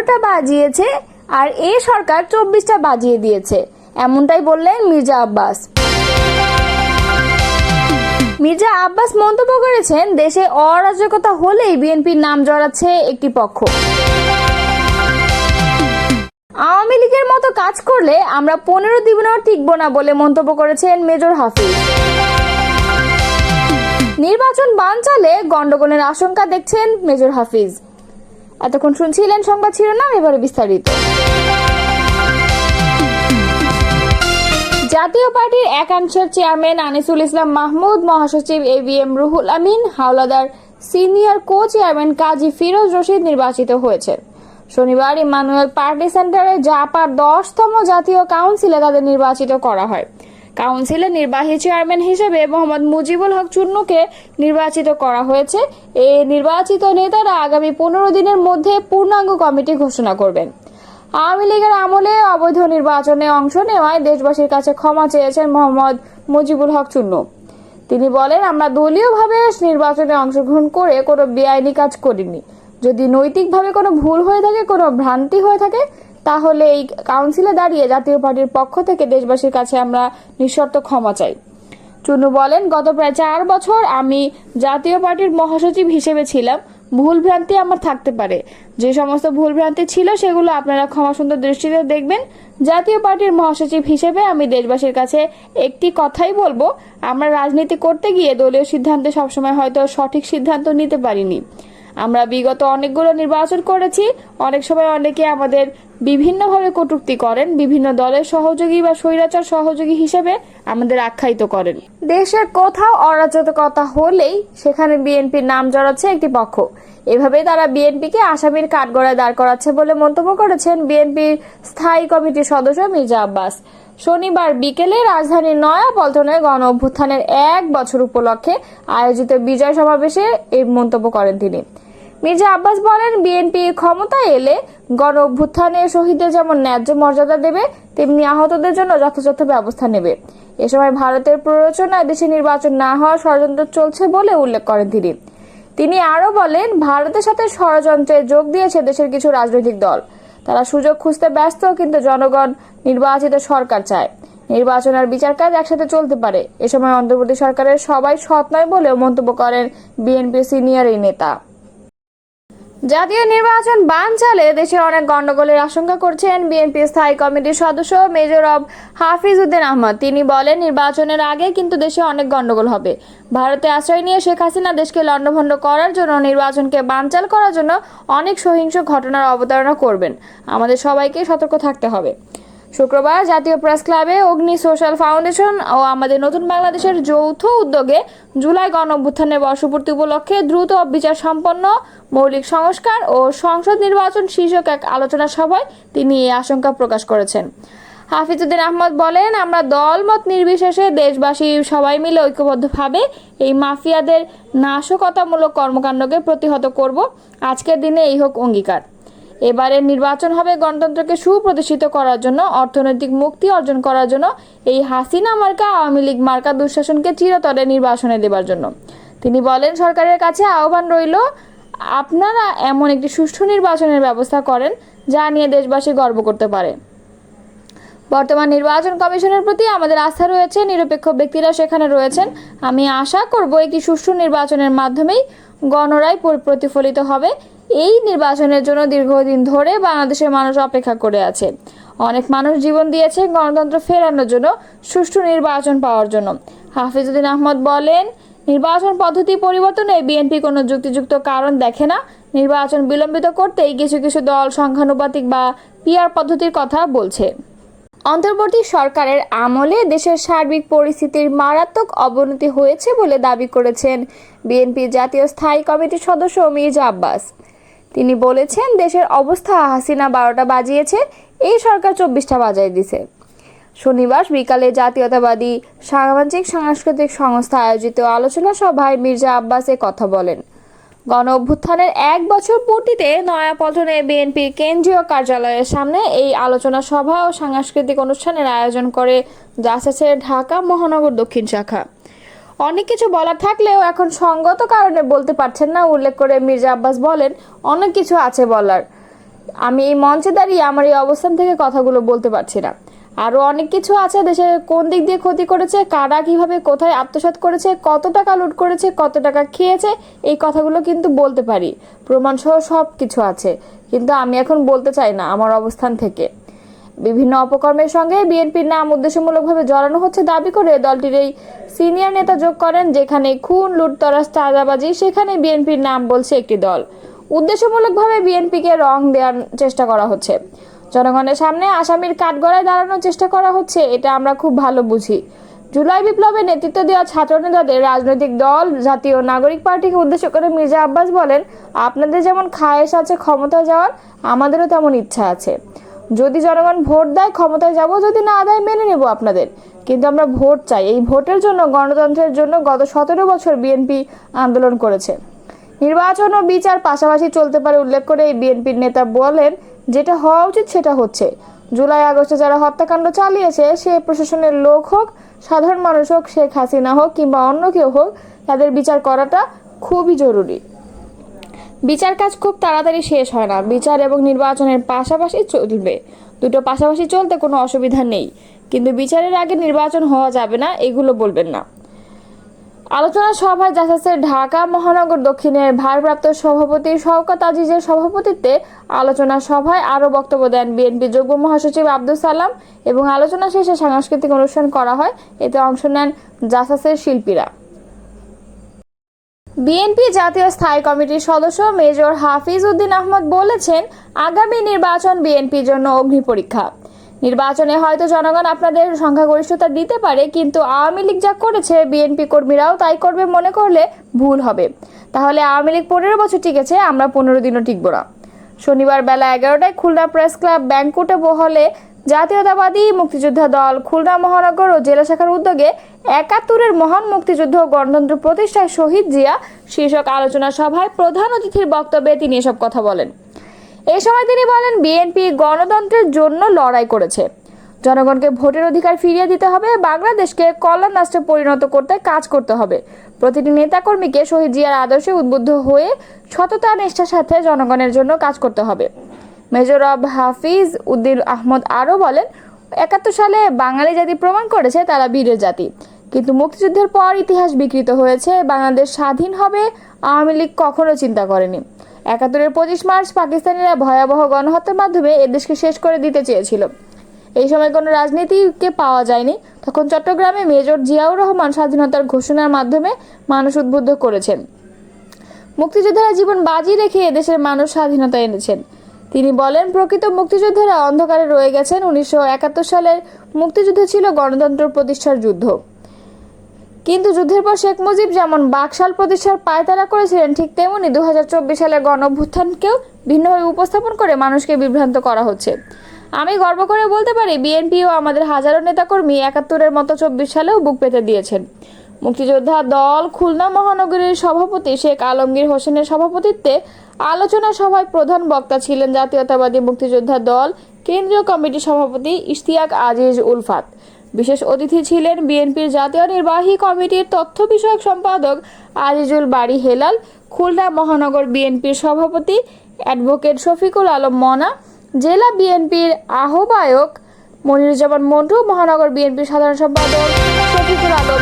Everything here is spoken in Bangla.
12টা বাজিয়েছে আর এই সরকার 24টা বাজিয়ে দিয়েছে, এমনটাই বললেন মির্জা আব্বাস। মির্জা আব্বাস মন্তব্য করেছেন, দেশে অরাজকতা হলেই বিএনপির নাম জড়াচ্ছে একটি পক্ষ। আওয়ামী লীগের মতো কাজ করলে আমরা 15 দিনও টিকব না বলে মন্তব্য করেছেন মেজর হাফিজ। নির্বাচন বানচালে গন্ডগোলের আশঙ্কা দেখছেন মেজর হাফিজ। এতক্ষণ শুনছিলেন সংবাদ শিরোনাম, এবারে বিস্তারিত। জাতীয় পার্টির একাংশের চেয়ারম্যান আনিসুল ইসলাম মাহমুদ, মহাসচিব ABM Ruhul Amin, Howlader senior co chairman কাজী ফিরোজ রশিদ নির্বাচিত হয়েছে। শনিবার ইমানুয়েল পার্টি সেন্টারে জাপার 10তম জাতীয় কাউন্সিলে তাদের নির্বাচিত করা হয়। কাউন্সিলের নির্বাহী চেয়ারম্যান হিসেবে মোহাম্মদ মুজিবুল হক চুন্নুকে নির্বাচিত করা হয়েছে। এই নির্বাচিত নেতারা আগামী 15 দিনের মধ্যে পূর্ণাঙ্গ কমিটি ঘোষণা করবেন। আওয়ামী লীগের আমলে অবৈধ নির্বাচনে অংশ নেওয়ায় দেশবাসীর কাছে ক্ষমা চেয়েছেন মোহাম্মদ মুজিবুল হক চুন্নু। তিনি বলেন, আমরা দলীয়ভাবে নির্বাচনে অংশগ্রহণ করে কোনো বেআইনি কাজ করিনি। যদি নৈতিকভাবে কোনো ভুল হয়ে থাকে, কোনো ভ্রান্তি হয়ে থাকে, তাহলে এই কাউন্সিলে দাঁড়িয়ে জাতীয় পার্টির পক্ষ থেকে দেশবাসীর কাছে আমরা নিঃশর্ত ক্ষমা চাই। চুন্নু বলেন, গত প্রায় 4 বছর আমি জাতীয় পার্টির মহাসচিব হিসেবে ছিলাম। ভুল ভ্রান্তি আমার থাকতে পারে, যে সমস্ত ভুল ভ্রান্তি ছিল সেগুলো আপনারা ক্ষমাসুন্দর দৃষ্টিতে দেখবেন। জাতীয় পার্টির মহাসচিব হিসেবে আমি দেশবাসীর কাছে একটি কথাই বলবো, আমরা রাজনীতি করতে গিয়ে দলীয় সিদ্ধান্তে সবসময় হয়তো সঠিক সিদ্ধান্ত নিতে পারিনি। আমরা বিগত অনেকগুলো নির্বাচন করেছি, অনেক সময় অনেকে আমাদের বিভিন্নভাবে কটূক্তি করেন, বিভিন্ন দলের সহযোগী বা স্বৈরাচার সহযোগী হিসেবে আমাদের আখ্যায়িত করেন। দেশের কোথাও অরাজকতা হলেই সেখানে বিএনপির নাম জড়াচ্ছে একটি পক্ষ। এভাবে তারা বিএনপিকে আসামির কাঠগড়ায় দাঁড় করাচ্ছে বলে মন্তব্য করেছেন বিএনপির স্থায়ী কমিটির সদস্য মির্জা আব্বাস। শনিবার বিকেলে রাজধানীর নয়াপল্টনে গণ অভ্যুত্থানের 1 বছর উপলক্ষে আয়োজিত বিজয় সমাবেশে এই মন্তব্য করেন তিনি। মির্জা আব্বাস বলেন, বিএনপি ক্ষমতায় এলে গণ অভ্যুত্থানে শহীদদের যেমন ন্যায্য মর্যাদা দেবে, তেমনি আহতদের জন্য যথাযথ ব্যবস্থা নেবে। এ সময় ভারতের প্ররোচনায় দেশে নির্বাচন না হওয়ার ষড়যন্ত্র চলছে বলে উল্লেখ করেন তিনি আরো বলেন, ভারতের সাথে ষড়যন্ত্রে যোগ দিয়েছে দেশের কিছু রাজনৈতিক দল। তারা সুযোগ খুঁজতে ব্যস্ত, কিন্তু জনগণ নির্বাচিত সরকার চায়। নির্বাচন আর বিচার কাজ একসাথে চলতে পারে। এ সময় অন্তর্বর্তী সরকারের সবাই সৎ নয় বলেও মন্তব্য করেন বিএনপির সিনিয়র এই নেতা। জাতীয় নির্বাচন বানচালে দেশে অনেক গন্ডগোলের আশঙ্কা করছেন বিএনপি স্থায়ী কমিটির সদস্য মেজর অব হাফিজ উদ্দিন আহমদ। তিনি বলেন, নির্বাচনের আগে কিন্তু দেশে অনেক গন্ডগোল হবে। ভারতে আশ্রয় নিয়ে শেখ হাসিনা দেশকে লণ্ডভণ্ড করার জন্য, নির্বাচনকে বানচাল করার জন্য অনেক সহিংস ঘটনার অবতারণা করবেন। আমাদের সবাইকে সতর্ক থাকতে হবে। শুক্রবার জাতীয় প্রেস ক্লাবে অগ্নি সোশ্যাল ফাউন্ডেশন ও আমাদের নতুন বাংলাদেশের যৌথ উদ্যোগে জুলাই গণ অভ্যুত্থানের বর্ষপূর্তি উপলক্ষে দ্রুত বিচার সম্পন্ন মৌলিক সংস্কার ও সংসদ নির্বাচন শীর্ষক এক আলোচনা সভায় তিনি এই আশঙ্কা প্রকাশ করেছেন। হাফিজউদ্দিন আহমদ বলেন, আমরা দলমত নির্বিশেষে দেশবাসী সবাই মিলে ঐক্যবদ্ধভাবে এই মাফিয়াদের নাশকতামূলক কর্মকাণ্ডকে প্রতিহত করব। আজকের দিনে এই হোক অঙ্গীকার। এবারের নির্বাচন হবে গণতন্ত্রকে সুপ্রতিষ্ঠিত করার জন্য, অর্থনৈতিক মুক্তি অর্জন করার জন্য, এই হাসিনা মার্কা আওয়ামী লীগ মার্কা দুঃশাসনকে চিরতরে নির্বাসনে দেবার জন্য। তিনি বলেন, সরকারের কাছে আহ্বান রইল, আপনারা এমন একটি সুষ্ঠু নির্বাচনের ব্যবস্থা করেন যা নিয়ে দেশবাসী গর্ব করতে পারে। বর্তমান নির্বাচন কমিশনের প্রতি আমাদের আস্থা রয়েছে, নিরপেক্ষ ব্যক্তিরা সেখানে রয়েছেন। আমি আশা করব একটি সুষ্ঠু নির্বাচনের মাধ্যমেই গণরায় প্রতিফলিত হবে। এই নির্বাচনের জন্য দীর্ঘদিন ধরে বাংলাদেশের মানুষ অপেক্ষা করে আছে। অনেক মানুষ জীবন দিয়েছে গণতন্ত্র ফেরানোর জন্য, সুষ্ঠু নির্বাচন পাওয়ার জন্য। হাফিজউদ্দিন আহমদ বলেন, নির্বাচন পদ্ধতি পরিবর্তনে বিএনপি কোনো যুক্তিযুক্ত কারণ দেখে না। নির্বাচন বিলম্বিত করতেই কিছু কিছু দল সংখ্যানুপাতিক বা পিআর পদ্ধতির কথা বলছে। অন্তর্বর্তী সরকারের আমলে দেশের সার্বিক পরিস্থিতির মারাত্মক অবনতি হয়েছে বলে দাবি করেছেন বিএনপির জাতীয় স্থায়ী কমিটির সদস্য মির্জা আব্বাস। তিনি বলেছেন, দেশের অবস্থা হাসিনা 12টা বাজিয়েছে, এই সরকার 24টা বাজিয়ে দিছে। শনিবার বিকালে জাতীয়তাবাদী সামাজিক সাংস্কৃতিক সংস্থা আয়োজিত আলোচনা সভায় মির্জা আব্বাস এ কথা বলেন। গণ অভ্যুত্থানের 1 বছর পূর্তিতে নয়াপল্টনে বিএনপির কেন্দ্রীয় কার্যালয়ের সামনে এই আলোচনা সভা ও সাংস্কৃতিক অনুষ্ঠানের আয়োজন করে জাসাসের ঢাকা মহানগর দক্ষিণ শাখা। অনেক কিছু বলার থাকলেও এখন সঙ্গত কারণে বলতে পারছেন না উল্লেখ করে মির্জা আব্বাস বলেন, অনেক কিছু আছে বলার, আমি এই মঞ্চে দাঁড়িয়ে আমার এই অবস্থান থেকে কথাগুলো বলতে পারছি না। আরও অনেক কিছু আছে, দেশের কোন দিক দিয়ে ক্ষতি করেছে, কারা কিভাবে কোথায় আত্মসাৎ করেছে, কত টাকা লুট করেছে, কত টাকা খেয়েছে, এই কথাগুলো কিন্তু বলতে পারি, প্রমাণ সহ সব কিছু আছে। কিন্তু আমি এখন বলতে চাই না আমার অবস্থান থেকে। বিভিন্ন অপকর্মের সঙ্গে বিএনপির নাম উদ্দেশ্যমূলকভাবে জড়ানো হচ্ছে দাবি করে দলটির এই সিনিয়র নেতা যোগ করেন, যেখানে খুন, লুটতরাজ, চাঁদাবাজি, সেখানে বিএনপির নাম বলছে একটি দল। উদ্দেশ্যমূলকভাবে বিএনপিকে রং দেওয়ার চেষ্টা করা হচ্ছে, জনগণের সামনে আসামির কাঠগড়ায় দাঁড়ানোর চেষ্টা করা হচ্ছে, এটা আমরা খুব ভালো বুঝি। জুলাই বিপ্লবে নেতৃত্ব দেওয়া ছাত্র নেতাদের রাজনৈতিক দল জাতীয় নাগরিক পার্টিকে উদ্দেশ্য করে মির্জা আব্বাস বলেন, আপনাদের যেমন খায়েশ আছে ক্ষমতায় যাওয়ার, আমাদেরও তেমন ইচ্ছা আছে। যদি জনগণ ভোট দেয় ক্ষমতায় যাব, যদি না দেয় মেনে নেব আপনাদের, কিন্তু আমরা ভোট চাই। এই ভোটের জন্য, গণতন্ত্রের জন্য গত 17 বছর বিএনপি আন্দোলন করেছে। নির্বাচন ও বিচার পাশাপাশি চলতে পারে উল্লেখ করে এই বিএনপির নেতা বলেন, যেটা হওয়া উচিত সেটা হচ্ছে। জুলাই আগস্টে যারা হত্যাকাণ্ড চালিয়েছে, সে প্রশাসনের লোক হোক, সাধারণ মানুষ হোক, শেখ হাসিনা হোক কিংবা অন্য কেউ হোক, তাদের বিচার করাটা খুবই জরুরি। বিচার কাজ খুব তাড়াতাড়ি শেষ হয় না, বিচার এবং নির্বাচনের পাশাপাশি চলবে। দুটো পাশাপাশি চলতে কোনো অসুবিধা নেই, কিন্তু বিচারের আগে নির্বাচন হওয়া যাবে না, এগুলো বলবেন না। আলোচনা সভায় জাসাসের ঢাকা মহানগর দক্ষিণের ভারপ্রাপ্ত সভাপতি শওকত আজিজের সভাপতিত্বে আলোচনা সভায় আরও বক্তব্য দেন বিএনপি যুগ্ম মহাসচিব আব্দুল সালাম, এবং আলোচনা শেষে সাংস্কৃতিক অনুষ্ঠান করা হয়, এতে অংশ নেন জাসাসের শিল্পীরা। বিএনপি জাতীয় স্থায়ী কমিটির সদস্য মেজর হাফিজ উদ্দিন আহমদ বলেছেন, আগামী নির্বাচন বিএনপির জন্য অগ্নি পরীক্ষা। নির্বাচনে হয়তো জনগণ আপনাদের সংখ্যাগরিষ্ঠতা দিতে পারে, কিন্তু আওয়ামী লীগ যা করেছে বিএনপি কর্মীরাও তাই করবে মনে করলে ভুল হবে। তাহলে আওয়ামী লীগ 15 বছর টিকেছে, আমরা 15 দিনও টিকব না। শনিবার বেলা 11টায় খুলনা প্রেস ক্লাব ব্যাংকুটে হলে জাতীয়তাবাদী মুক্তিযোদ্ধা দল খুলনা মহানগর ও জেলা শাখার উদ্যোগে 71-এর মহান মুক্তিযুদ্ধ ও গণতন্ত্র প্রতিষ্ঠায় শহীদ জিয়া শীর্ষক আলোচনা সভায় প্রধান অতিথির বক্তব্যে তিনি এসব কথা বলেন। এই সময় তিনি বলেন, বিএনপি গণতন্ত্রের জন্য লড়াই করেছে, জনগণকে ভোটের অধিকার ফিরিয়ে দিতে হবে, বাংলাদেশকে কল্যাণ রাষ্ট্রে পরিণত করতে কাজ করতে হবে। প্রতিটি নেতাকর্মীকে শহীদ জিয়ার আদর্শে উদ্বুদ্ধ হয়ে সততা নিষ্ঠার সাথে জনগণের জন্য কাজ করতে হবে। মেজর হাফিজ উদ্দিন আহমদ আরও বলেন, 71 সালে বাঙালি জাতি প্রমাণ করেছে তারা বীরের জাতি, কিন্তু মুক্তিযুদ্ধের পর ইতিহাস বিকৃত হয়েছে, বাংলাদেশ স্বাধীন হবে আওয়ামী লীগ কখনো চিন্তা করেনি। 71-এর 25 মার্চ পাকিস্তানিরা ভয়াবহ গণহত্যার মাধ্যমে এদেশকে শেষ করে দিতে চেয়েছিল। এই সময় কোনো রাজনীতিকে পাওয়া যায়নি। তখন চট্টগ্রামে মেজর জিয়াউর রহমান স্বাধীনতার ঘোষণার মাধ্যমে মানুষ উদ্বুদ্ধ করেছেন। মুক্তিযোদ্ধারা জীবন বাজি রেখে এদেশের মানুষ স্বাধীনতা এনেছেন। তিনি বলেন, প্রকৃত মুক্তিযোদ্ধারা অন্ধকারে রয়ে গেছেন। 1971 সালের মুক্তিযুদ্ধ ছিল গণতন্ত্র প্রতিষ্ঠার যুদ্ধ, কিন্তু যুদ্ধের পর শেখ মুজিব যেমন বাকশাল প্রতিষ্ঠার পায়তারা করেছিলেন, ঠিক তেমনি 2024 সালের গণঅভ্যুত্থানকেও ভিন্নভাবে উপস্থাপন করে মানুষকে বিভ্রান্ত করা হচ্ছে। আমি গর্ব করে বলতে পারি, বিএনপি ও আমাদের হাজারো নেতাকর্মী 71-এর মতো 24 সালেও বুক পেতে দিয়েছেন। মুক্তিযোদ্ধা দল খুলনা মহানগরীর সভাপতি শেখ আলমগীর হোসেনের সভাপতিত্বে আলোচনা সভায় প্রধান বক্তা ছিলেন জাতীয়তাবাদী মুক্তিযোদ্ধা দল কেন্দ্রীয় কমিটির সভাপতি ইশতিয়াক আজিজ উলফাত। বিশেষ অতিথি ছিলেন বিএনপির জাতীয় নির্বাহী কমিটির তথ্য বিষয়ক সম্পাদক আজিজুল বাড়ি হেলাল, খুলনা মহানগর বিএনপির সভাপতি অ্যাডভোকেট শফিকুল আলম মনা, জেলা বিএনপির আহ্বায়ক মনিরুজ্জামান মন্টু, মহানগর বিএনপির সাধারণ সম্পাদক শফিকুল আলম।